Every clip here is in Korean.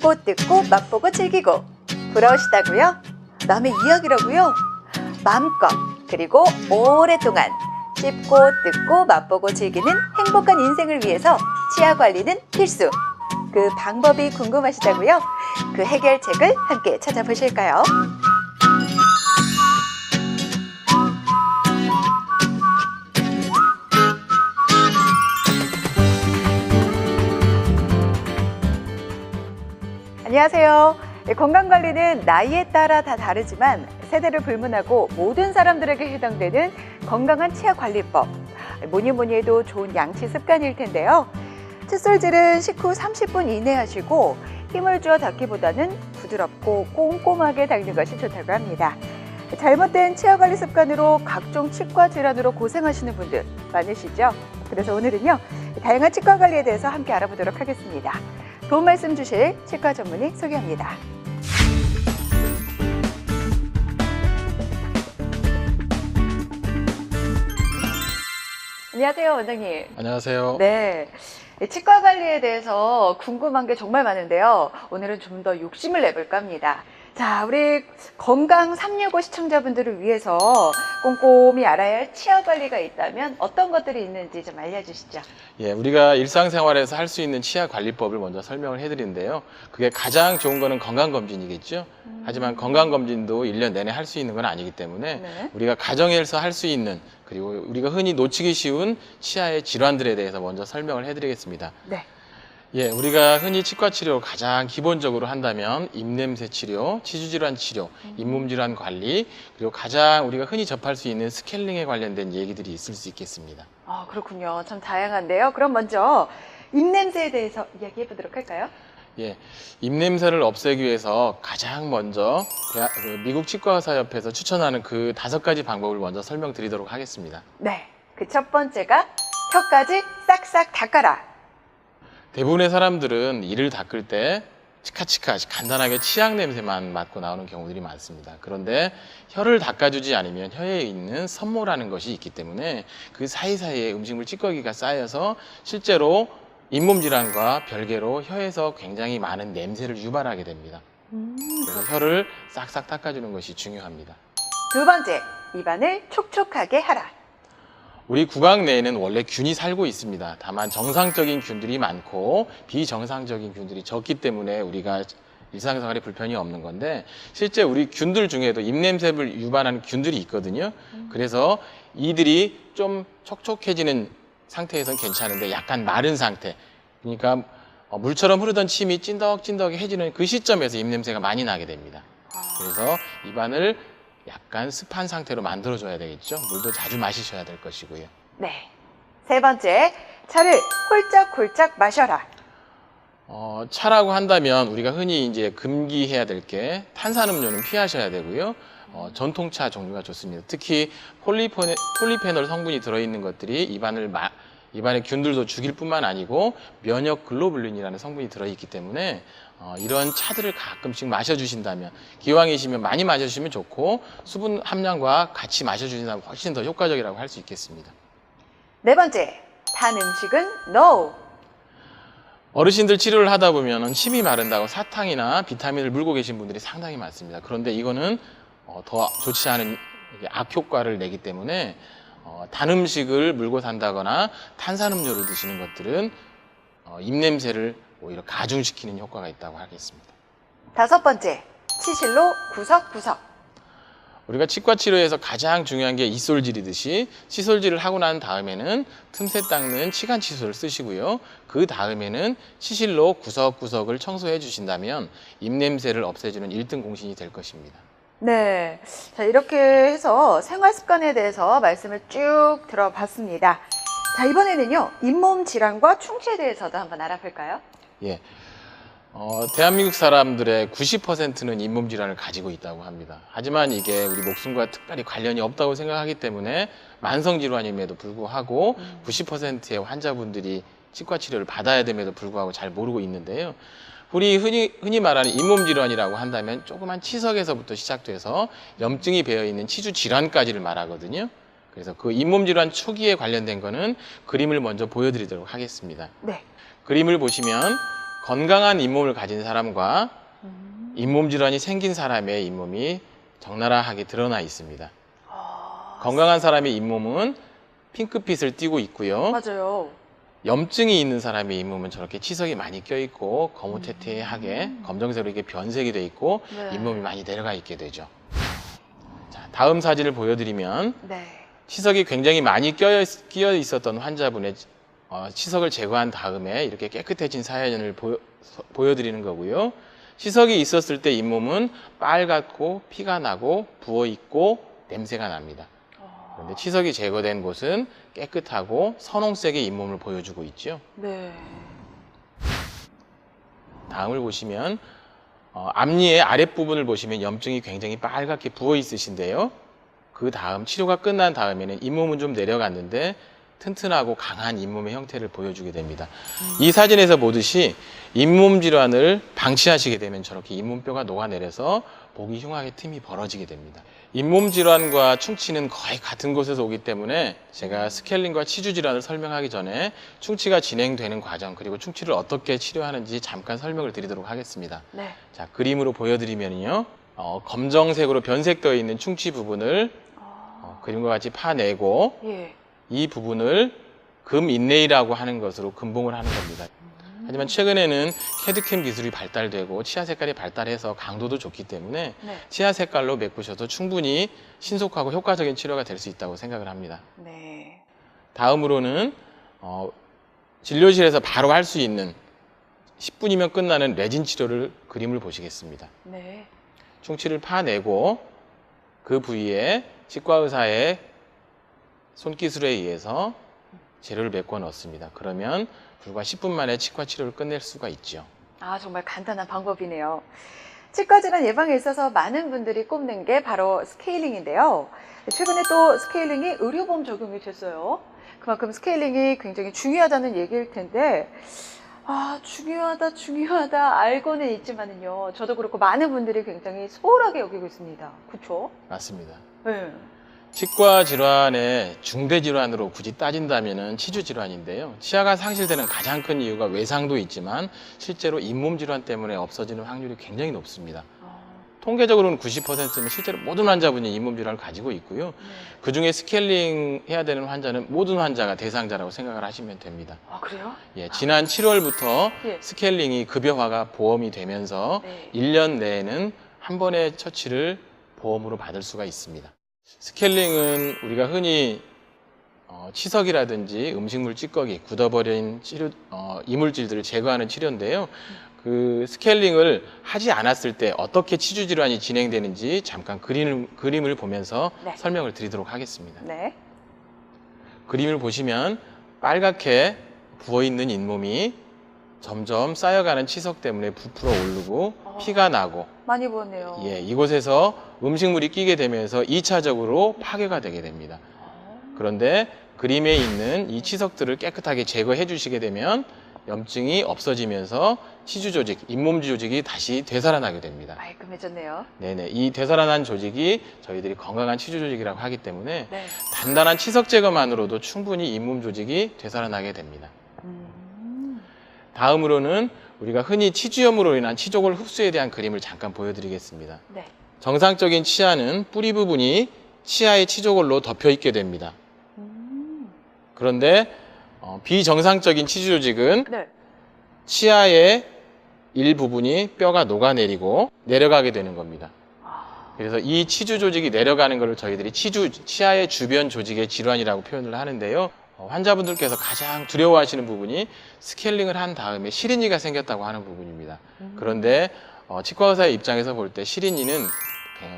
씹고 뜯고 맛보고 즐기고. 부러우시다고요? 남의 이야기라고요? 마음껏 그리고 오랫동안 씹고 뜯고 맛보고 즐기는 행복한 인생을 위해서 치아 관리는 필수. 그 방법이 궁금하시다고요? 그 해결책을 함께 찾아보실까요? 안녕하세요. 건강관리는 나이에 따라 다 다르지만 세대를 불문하고 모든 사람들에게 해당되는 건강한 치아관리법. 뭐니 해도 좋은 양치 습관일 텐데요. 칫솔질은 식후 30분 이내 하시고 힘을 주어 닦기보다는 부드럽고 꼼꼼하게 닦는 것이 좋다고 합니다. 잘못된 치아관리 습관으로 각종 치과 질환으로 고생하시는 분들 많으시죠? 그래서 오늘은요, 다양한 치과 관리에 대해서 함께 알아보도록 하겠습니다. 도움 말씀 주실 치과 전문의 소개합니다. 안녕하세요, 원장님. 안녕하세요. 네. 치과 관리에 대해서 궁금한 게 정말 많은데요. 오늘은 좀 더 욕심을 내볼까 합니다. 자, 우리 건강 365 시청자분들을 위해서 꼼꼼히 알아야 할 치아 관리가 있다면 어떤 것들이 있는지 좀 알려주시죠. 예, 우리가 일상생활에서 할 수 있는 치아 관리법을 먼저 설명을 해드리는데요. 그게 가장 좋은 거는 건강검진이겠죠. 하지만 건강검진도 1년 내내 할 수 있는 건 아니기 때문에 네. 우리가 가정에서 할 수 있는, 그리고 우리가 흔히 놓치기 쉬운 치아의 질환들에 대해서 먼저 설명을 해드리겠습니다. 네. 예, 우리가 흔히 치과 치료 가장 기본적으로 한다면 입냄새 치료, 치주질환 치료, 잇몸질환 관리, 그리고 가장 우리가 흔히 접할 수 있는 스케일링에 관련된 얘기들이 있을 수 있겠습니다. 아, 그렇군요. 참 다양한데요. 그럼 먼저 입냄새에 대해서 이야기해 보도록 할까요? 예, 입냄새를 없애기 위해서 가장 먼저 미국 치과의사협회에서 추천하는 그 5가지 방법을 먼저 설명드리도록 하겠습니다. 네. 그 첫 번째가 혀까지 싹싹 닦아라. 대부분의 사람들은 이를 닦을 때 치카치카 간단하게 치약 냄새만 맡고 나오는 경우들이 많습니다. 그런데 혀를 닦아주지 않으면 혀에 있는 섬모라는 것이 있기 때문에 그 사이사이에 음식물 찌꺼기가 쌓여서 실제로 잇몸 질환과 별개로 혀에서 굉장히 많은 냄새를 유발하게 됩니다. 그래서 혀를 싹싹 닦아주는 것이 중요합니다. 두 번째, 입안을 촉촉하게 하라. 우리 구강 내에는 원래 균이 살고 있습니다. 다만 정상적인 균들이 많고 비정상적인 균들이 적기 때문에 우리가 일상생활에 불편이 없는 건데, 실제 우리 균들 중에도 입냄새를 유발하는 균들이 있거든요. 그래서 이들이 좀 촉촉해지는 상태에서는 괜찮은데 약간 마른 상태, 그러니까 물처럼 흐르던 침이 찐덕찐덕해지는 그 시점에서 입냄새가 많이 나게 됩니다. 그래서 입안을 약간 습한 상태로 만들어줘야 되겠죠. 물도 자주 마시셔야 될 것이고요. 네. 세 번째, 차를 홀짝홀짝 마셔라. 차라고 한다면 우리가 흔히 이제 금기해야 될 게 탄산음료는 피하셔야 되고요. 전통차 종류가 좋습니다. 특히 폴리페놀 성분이 들어있는 것들이 입안의 균들도 죽일 뿐만 아니고 면역 글로불린이라는 성분이 들어있기 때문에 이런 차들을 가끔씩 마셔주신다면, 기왕이시면 많이 마셔주시면 좋고 수분 함량과 같이 마셔주신다면 훨씬 더 효과적이라고 할 수 있겠습니다. 네 번째, 단 음식은 NO. 어르신들 치료를 하다 보면 침이 마른다고 사탕이나 비타민을 물고 계신 분들이 상당히 많습니다. 그런데 이거는 더 좋지 않은 악효과를 내기 때문에 단 음식을 물고 산다거나 탄산음료를 드시는 것들은 입냄새를 오히려 가중시키는 효과가 있다고 하겠습니다. 다섯 번째, 치실로 구석구석. 우리가 치과 치료에서 가장 중요한 게 이솔질이듯이 칫솔질을 하고 난 다음에는 틈새 닦는 치간 칫솔을 쓰시고요. 그 다음에는 치실로 구석구석을 청소해 주신다면 입냄새를 없애주는 1등 공신이 될 것입니다. 네. 자, 이렇게 해서 생활 습관에 대해서 말씀을 쭉 들어봤습니다. 자, 이번에는요, 잇몸 질환과 충치에 대해서도 한번 알아볼까요? 예. 대한민국 사람들의 90%는 잇몸 질환을 가지고 있다고 합니다. 하지만 이게 우리 목숨과 특별히 관련이 없다고 생각하기 때문에 만성 질환임에도 불구하고 90%의 환자분들이 치과 치료를 받아야 됨에도 불구하고 잘 모르고 있는데요. 우리 흔히 말하는 잇몸 질환이라고 한다면 조그만 치석에서부터 시작돼서 염증이 배어 있는 치주 질환까지를 말하거든요. 그래서 그 잇몸 질환 초기에 관련된 거는 그림을 먼저 보여드리도록 하겠습니다. 네. 그림을 보시면 건강한 잇몸을 가진 사람과 잇몸 질환이 생긴 사람의 잇몸이 적나라하게 드러나 있습니다. 건강한 사람의 잇몸은 핑크빛을 띠고 있고요. 맞아요. 염증이 있는 사람의 잇몸은 저렇게 치석이 많이 껴있고 거무튀튀하게 검정색으로 이렇게 변색이 돼 있고 네. 잇몸이 많이 내려가 있게 되죠. 자, 다음 사진을 보여드리면 네. 치석이 굉장히 많이 끼어 있었던 환자분의 치석을 제거한 다음에 이렇게 깨끗해진 사연을 보여드리는 거고요. 치석이 있었을 때 잇몸은 빨갛고 피가 나고 부어있고 냄새가 납니다. 그런데 치석이 제거된 곳은 깨끗하고 선홍색의 잇몸을 보여주고 있죠. 네. 다음을 보시면 앞니의 아랫부분을 보시면 염증이 굉장히 빨갛게 부어 있으신데요. 그 다음 치료가 끝난 다음에는 잇몸은 좀 내려갔는데 튼튼하고 강한 잇몸의 형태를 보여주게 됩니다. 이 사진에서 보듯이 잇몸 질환을 방치하시게 되면 저렇게 잇몸뼈가 녹아내려서 보기 흉하게 틈이 벌어지게 됩니다. 잇몸 질환과 충치는 거의 같은 곳에서 오기 때문에 제가 스케일링과 치주 질환을 설명하기 전에 충치가 진행되는 과정 그리고 충치를 어떻게 치료하는지 잠깐 설명을 드리도록 하겠습니다. 네. 자, 그림으로 보여드리면요. 검정색으로 변색되어 있는 충치 부분을 그림과 같이 파내고 예. 이 부분을 금 인레이라고 하는 것으로 금봉을 하는 겁니다. 하지만 최근에는 캐드캠 기술이 발달되고 치아 색깔이 발달해서 강도도 좋기 때문에 네. 치아 색깔로 메꾸셔도 충분히 신속하고 효과적인 치료가 될 수 있다고 생각을 합니다. 네. 다음으로는 진료실에서 바로 할 수 있는 10분이면 끝나는 레진 치료를 그림을 보시겠습니다. 네. 충치를 파내고 그 부위에 치과 의사의 손기술에 의해서 재료를 메꿔 넣습니다. 그러면 불과 10분 만에 치과 치료를 끝낼 수가 있죠. 아, 정말 간단한 방법이네요. 치과 질환 예방에 있어서 많은 분들이 꼽는 게 바로 스케일링인데요. 최근에 또 스케일링이 의료보험 적용이 됐어요. 그만큼 스케일링이 굉장히 중요하다는 얘기일 텐데, 중요하다 알고는 있지만은요. 저도 그렇고 많은 분들이 굉장히 소홀하게 여기고 있습니다. 그렇죠? 맞습니다. 네. 치과 질환의 중대 질환으로 굳이 따진다면 치주 질환인데요. 치아가 상실되는 가장 큰 이유가 외상도 있지만 실제로 잇몸 질환 때문에 없어지는 확률이 굉장히 높습니다. 통계적으로는 90%면 실제로 모든 환자분이 잇몸 질환을 가지고 있고요. 네. 그중에 스케일링 해야 되는 환자는 모든 환자가 대상자라고 생각을 하시면 됩니다. 아, 그래요? 예, 지난 7월부터 예. 스케일링이 급여화가 보험이 되면서 네. 1년 내에는 한 번의 처치를 보험으로 받을 수가 있습니다. 스케일링은 우리가 흔히 치석이라든지 음식물 찌꺼기, 굳어버린 이물질들을 제거하는 치료인데요. 그 스케일링을 하지 않았을 때 어떻게 치주 질환이 진행되는지 잠깐 그림을 보면서 네. 설명을 드리도록 하겠습니다. 네. 그림을 보시면 빨갛게 부어있는 잇몸이 점점 쌓여가는 치석 때문에 부풀어 오르고 피가 나고 많이 부었네요. 예, 이곳에서 음식물이 끼게 되면서 2차적으로 파괴가 되게 됩니다. 그런데 그림에 있는 이 치석들을 깨끗하게 제거해 주시게 되면 염증이 없어지면서 치주 조직, 잇몸 조직이 다시 되살아나게 됩니다. 말끔해졌네요. 네네, 이 되살아난 조직이 저희들이 건강한 치주 조직이라고 하기 때문에 네. 단단한 치석 제거만으로도 충분히 잇몸 조직이 되살아나게 됩니다. 다음으로는 우리가 흔히 치주염으로 인한 치조골 흡수에 대한 그림을 잠깐 보여드리겠습니다. 네. 정상적인 치아는 뿌리 부분이 치아의 치조골로 덮여 있게 됩니다. 그런데 비정상적인 치주 조직은 네. 치아의 일부분이 뼈가 녹아내리고 내려가게 되는 겁니다. 그래서 이 치주 조직이 내려가는 것을 저희들이 치아의 주변 조직의 질환이라고 표현을 하는데요. 환자분들께서 가장 두려워하시는 부분이 스케일링을 한 다음에 시린이가 생겼다고 하는 부분입니다. 그런데 치과 의사의 입장에서 볼 때 시린이는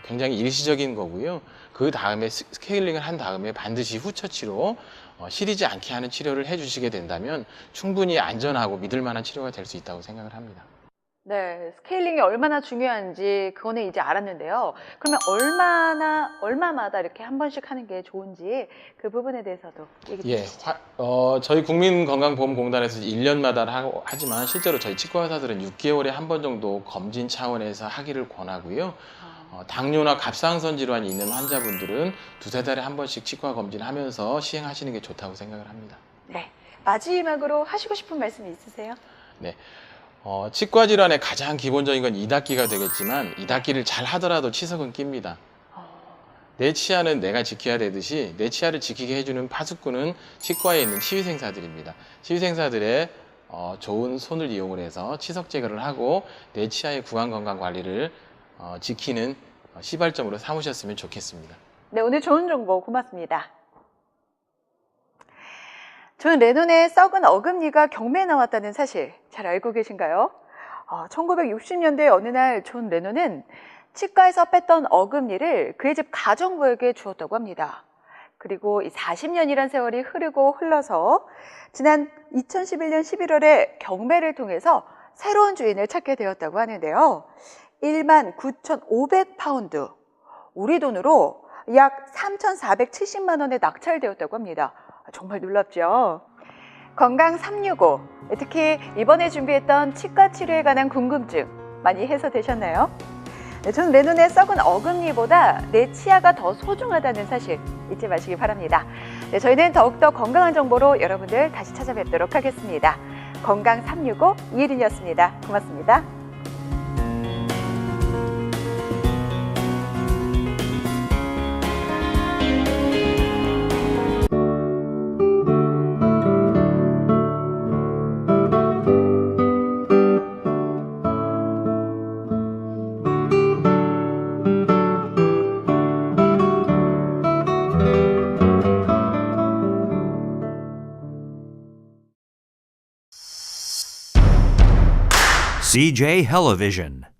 굉장히 일시적인 거고요. 그 다음에 스케일링을 한 다음에 반드시 후처치로 시리지 않게 하는 치료를 해주시게 된다면 충분히 안전하고 믿을 만한 치료가 될 수 있다고 생각을 합니다. 네, 스케일링이 얼마나 중요한지 그거는 이제 알았는데요. 그러면 얼마마다 이렇게 한 번씩 하는 게 좋은지 그 부분에 대해서도 얘기 예, 주시죠. 저희 국민건강보험공단에서 1년마다 하지만 실제로 저희 치과 의사들은 6개월에 한 번 정도 검진 차원에서 하기를 권하고요. 당뇨나 갑상선 질환이 있는 환자분들은 두세 달에 한 번씩 치과 검진하면서 시행하시는 게 좋다고 생각을 합니다. 네, 마지막으로 하시고 싶은 말씀이 있으세요? 네. 치과 질환의 가장 기본적인 건 이닫기가 되겠지만 이닫기를 잘 하더라도 치석은 낍니다. 내 치아는 내가 지켜야 되듯이 내 치아를 지키게 해주는 파수꾼은 치과에 있는 치위생사들입니다. 치위생사들의 좋은 손을 이용을 해서 치석 제거를 하고 내 치아의 구강 건강 관리를 지키는 시발점으로 삼으셨으면 좋겠습니다. 네, 오늘 좋은 정보 고맙습니다. 존 레논의 썩은 어금니가 경매에 나왔다는 사실 잘 알고 계신가요? 1960년대 어느 날 존 레논은 치과에서 뺐던 어금니를 그의 집 가정부에게 주었다고 합니다. 그리고 이 40년이란 세월이 흐르고 흘러서 지난 2011년 11월에 경매를 통해서 새로운 주인을 찾게 되었다고 하는데요. 19,500파운드, 우리 돈으로 약 3,470만 원에 낙찰되었다고 합니다. 정말 놀랍죠? 건강 365, 특히 이번에 준비했던 치과 치료에 관한 궁금증 많이 해소되셨나요? 존 레논의 썩은 어금니보다 내 치아가 더 소중하다는 사실 잊지 마시기 바랍니다. 네, 저희는 더욱더 건강한 정보로 여러분들 다시 찾아뵙도록 하겠습니다. 건강 365 이혜린이었습니다. 고맙습니다. CJ Television.